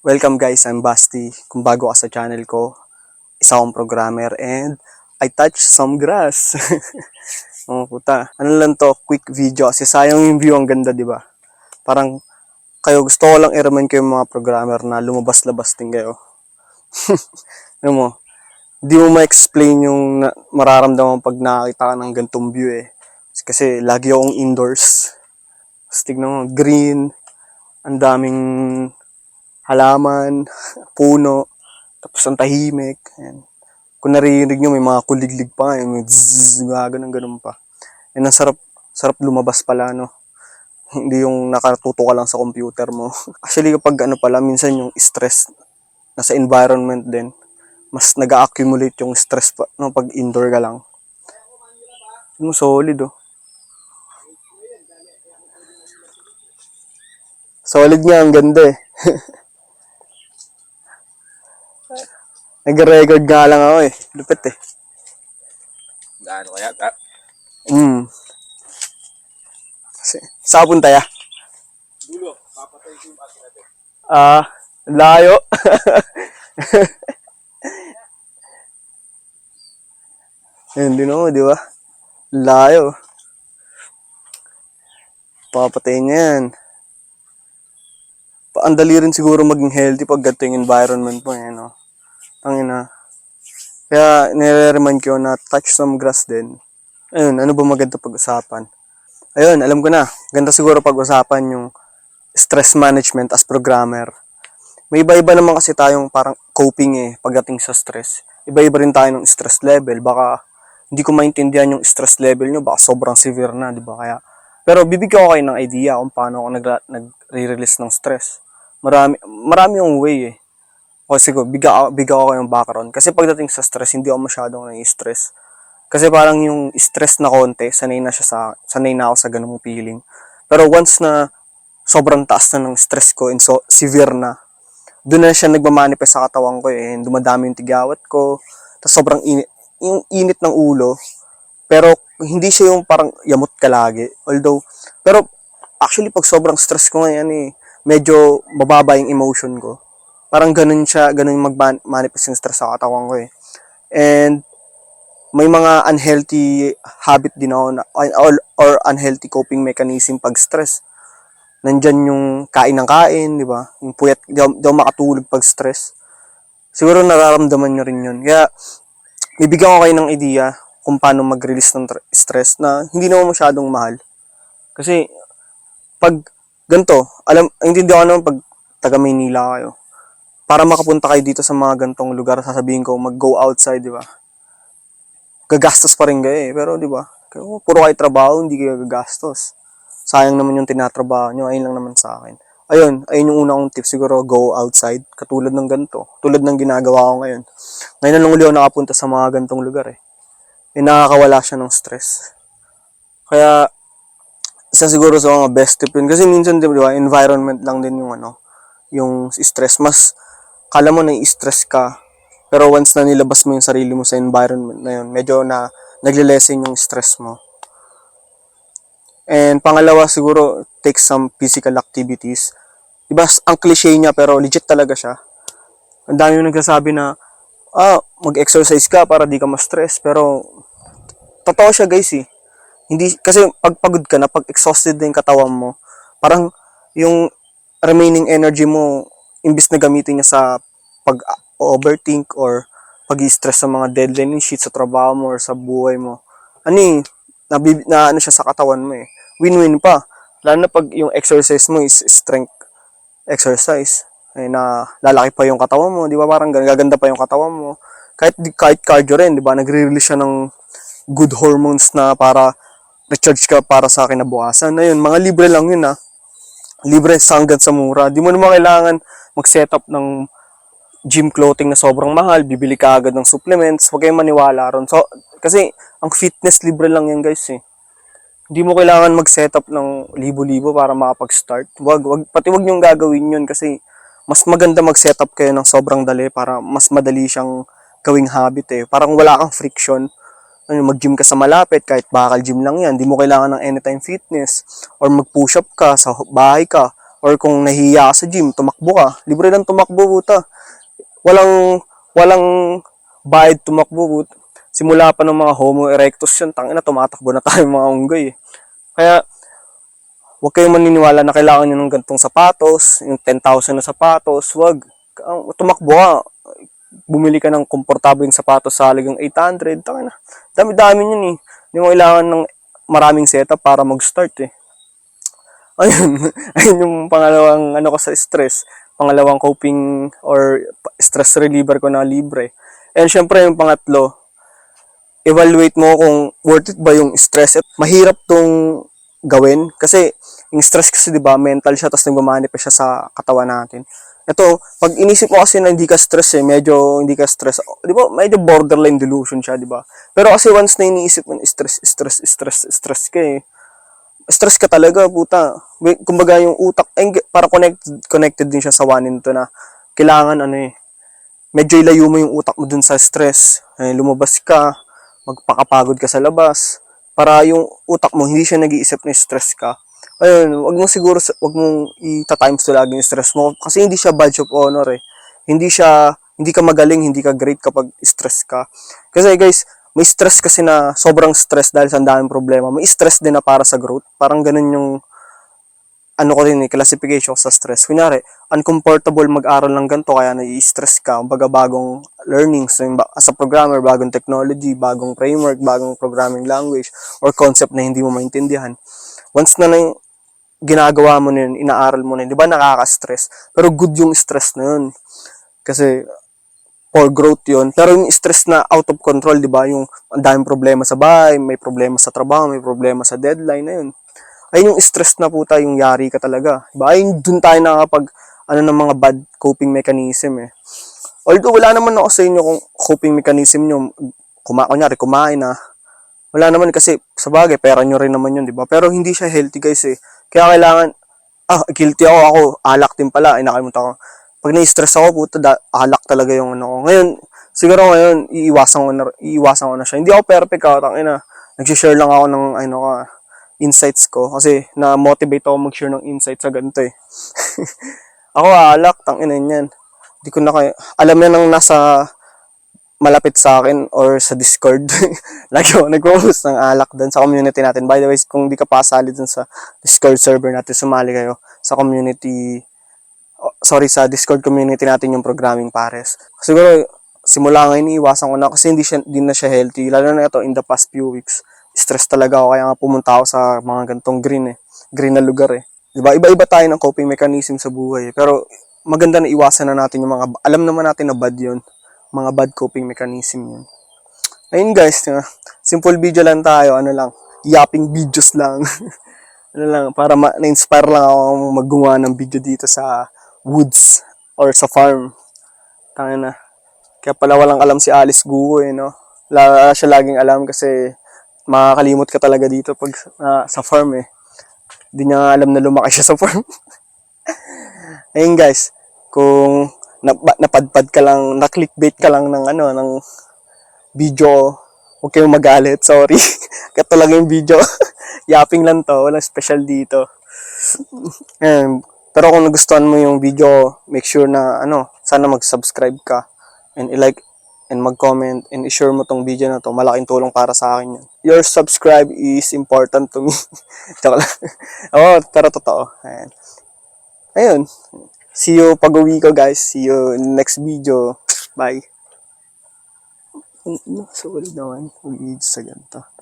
Welcome guys, I'm Basti. Kung bago ka sa channel ko, isa akong programmer and I touch some grass. Oh, puta. Ano lang to, quick video kasi sayang yung view, ang ganda, di ba? Parang gusto ko lang i-remind kayo mga programmer na lumabas-labas din kayo. Ano mo, di mo ma-explain yung mararamdaman pag nakakita ka ng gantong view eh. Kasi lagi akong indoors. Tapos tignan mo, green, ang daming halaman, puno, tapos ang tahimik. Ayan. Kung naririnig nyo, may mga kuliglig pa, may zzz, ganun pa. And ang sarap lumabas pala, no? Hindi yung nakatuto ka lang sa computer mo. Actually, kapag ano pala, minsan yung stress nasa environment din, mas nag-accumulate yung stress pa, no, pag indoor ka lang. Solid, oh. Solid nga, ang ganda eh. Nag-record nga lang ako eh. Lupit eh. Gaano kaya? Saan punta ya? Dulo, papatay ko yung akin natin. Layo. Hindi no, di ba? Layo. Papatay niya yan. Ang dali rin siguro maging healthy pag ganito yung environment mo eh, no? Tangina. Kaya nire-remind ko na touch some grass din. Ayun, ano ba maganda pag-usapan? Ayun, alam ko na. Ganda siguro pag-usapan yung stress management as programmer. May iba-iba naman kasi tayong parang coping eh pagdating sa stress. Iba-iba rin tayo ng stress level. Baka hindi ko maintindihan yung stress level nyo, baka sobrang severe na, di ba? Kaya, pero bibigyan ko kayo ng idea kung paano ako nagre-release ng stress. Marami yung way eh. O sige, bigyan ko kayong background. Kasi pagdating sa stress, hindi ako masyadong nai-stress. Kasi parang yung stress na konti, sanay na ako sa ganung feeling. Pero once na sobrang taas na ng stress ko and so severe na, doon na siya nagmamanifest sa katawan ko eh. Dumadami yung tigawat ko. Tapos sobrang yung init ng ulo. Pero hindi siya yung parang yamot ka lagi. Pero actually pag sobrang stress ko ngayon eh, medyo mababa yung emotion ko. Parang ganun mag-manifest yung stress sa katawan ko eh. And may mga unhealthy habit din ako or unhealthy coping mechanism pag stress. Nandyan yung kain ng kain, di ba? Yung puyat, di ako makatulog pag stress. Siguro nararamdaman nyo rin yun. Kaya, bibigyan ko kayo ng idea kung paano mag-release ng stress na hindi naman masyadong mahal. Kasi, pag ganito, hindi ako naman pag taga Maynila kayo. Para makapunta kayo dito sa mga gantong lugar, sasabihin ko, mag-go outside, di ba? Gagastos pa rin kayo eh. Pero, di ba? Puro kayo trabaho, hindi kayo gagastos. Sayang naman yung tinatrabaho nyo. Ayun lang naman sa akin. Ayun yung una kong tip. Siguro, go outside. Katulad ng ganito. Tulad ng ginagawa ko ngayon. Ngayon na lang uli ako nakapunta sa mga gantong lugar eh. Nakakawala siya ng stress. Kaya, isa siguro sa mga best tip yun. Kasi minsan, di ba, environment lang din yung stress. Mas, kala mo na-stress ka. Pero once na nilabas mo yung sarili mo sa environment na yun, medyo na nagle-lessen yung stress mo. And pangalawa siguro, take some physical activities. Diba, ang cliche niya pero legit talaga siya. Ang dami yung nagsasabi na, mag-exercise ka para di ka ma-stress. Pero, totoo siya guys eh. Hindi, kasi pag pagod ka na, pag exhausted na yung katawan mo, parang yung remaining energy mo, imbis na gamitin niya sa pag-overthink or pag-stress sa mga deadline shit sa trabaho mo or sa buhay mo. Ano siya sa katawan mo eh. Win-win pa. Lalo na pag yung exercise mo is strength exercise. Eh, na lalaki pa yung katawan mo, di ba? Parang gaganda pa yung katawan mo. Kahit cardio rin, di ba? Nagre-release siya ng good hormones na para recharge ka para sa kinabukasan. Ayun, mga libre lang yun ha. Libre hanggang sa mura. Di mo naman kailangan mag-setup ng gym clothing na sobrang mahal, bibili ka agad ng supplements, huwag kayong maniwala ron. So, kasi ang fitness libre lang yan guys eh. Hindi mo kailangan mag-setup ng libo-libo para makapag-start. Pati wag niyong gagawin yun kasi mas maganda mag-setup kayo ng sobrang dali para mas madali siyang gawing habit eh. Parang wala kang friction. Mag-gym ka sa malapit, kahit bakal gym lang yan. Hindi mo kailangan ng anytime fitness or mag-push up ka sa bahay ka Or kung nahihiya ka sa gym, tumakbo ka. Libre lang tumakbo, puta. Walang bayad tumakbo, puta. Simula pa ng mga Homo erectus yun, tangina, tumatakbo na tayo mga unggoy. Kaya, huwag kayong maniniwala na kailangan nyo ng gantong sapatos, yung 10,000 na sapatos, wag. Tumakbo ka. Bumili ka ng komportabling sapatos sa halagang 800, tangina. Dami-dami yun eh. Hindi mo kailangan ng maraming setup para mag-start eh. Ayun, ayun yung pangalawang ano ko sa stress. Pangalawang coping or stress reliever ko na libre. And syempre yung pangatlo, evaluate mo kung worth it ba yung stress. At mahirap tong gawin kasi yung stress kasi 'di ba mental siya tapos nagmamanifest siya sa katawan natin. Ito, pag inisip mo kasi na hindi ka stress medyo hindi ka stress. 'Di ba? Medyo borderline delusion siya, 'di ba? Pero kasi once na iniisip mo stress ka stress ka talaga, puta. Kumbaga yung utak, para connected din siya sa one and two na kailangan medyo ilayo mo yung utak mo dun sa stress. Lumabas ka, magpakapagod ka sa labas, para yung utak mo, hindi siya nag-iisip na stress ka. Ayun, wag mong ita-times to lagi yung stress mo, kasi hindi siya badge of honor eh. Hindi ka magaling, hindi ka great kapag stress ka. Kasi guys, may stress kasi na sobrang stress dahil sa daming problema. May stress din na para sa growth. Parang ganun yung classification sa stress. Kunyari, uncomfortable mag-aral ng ganito kaya nai-stress ka. Baga bagong learnings, as a programmer, bagong technology, bagong framework, bagong programming language, or concept na hindi mo maintindihan. Once na ginagawa mo na yun, inaaral mo na yun, di ba nakaka-stress? Pero good yung stress na yun. Kasi, for growth yun. Pero yung stress na out of control, di ba? Yung ang daming problema sa bahay, may problema sa trabaho, may problema sa deadline na yun. Ayun yung stress na puta, yung yari ka talaga. Diba? Ayun, dun tayo nakakapag, ng mga bad coping mechanism eh. Although, wala naman ako sa inyo kung coping mechanism nyo, kumain na. Wala naman kasi, sa bagay, pera nyo rin naman yun, di ba? Pero hindi siya healthy guys eh. Kaya kailangan, guilty ako, alak din pala, nakalimutan ko. Pag na-stress ako, puta, alak talaga yung ano ko. Ngayon, siguro ngayon, iiwasan ko na siya. Hindi ako perfect tangina. Nag-share lang ako ng insights ko. Kasi, na-motivate ako mag-share ng insights sa ganito eh. Ako, alak, tangina yan. Hindi ko na kayo, alam na nang nasa malapit sa akin or sa Discord. Lagi ako nag-post ng alak doon sa community natin. By the way, kung di ka pa sali doon sa Discord server natin, sumali kayo sa sa Discord community natin yung programming pares. Siguro, simula ngayon, iiwasan ko na kasi hindi na siya healthy. Lalo na ito, in the past few weeks, stress talaga ako. Kaya nga pumunta ako sa mga gantong green na lugar eh. Diba? Iba-iba tayo ng coping mechanism sa buhay. Pero, maganda na iwasan na natin yung mga, alam naman natin na bad yun. Mga bad coping mechanism yun. Ayun guys, simple video lang tayo, yapping videos lang. Para na-inspire lang ako maggumawa ng video dito sa woods or sa farm. Tangina na. Kaya pala walang alam si Alice Guo no. Wala siya laging alam kasi makakalimot ka talaga dito pag sa farm eh. Hindi niya alam na lumaki siya sa farm. Ayun guys, kung napadpad ka lang, na-clickbait ka lang ng ng video, huwag kayong magalit, sorry. Kaya talaga yung video. Yapping lang to, walang special dito. Ayun. Pero kung nagustuhan mo yung video, make sure na sana mag-subscribe ka and i-like and mag-comment and i-share mo tong video na to. Malaking tulong para sa akin yun. Your subscribe is important to me. Joke lang. Pero totoo. Ayun. See you pag-uwi ko guys. See you in the next video. Bye. Sulit naman. Mag-video sa ganito.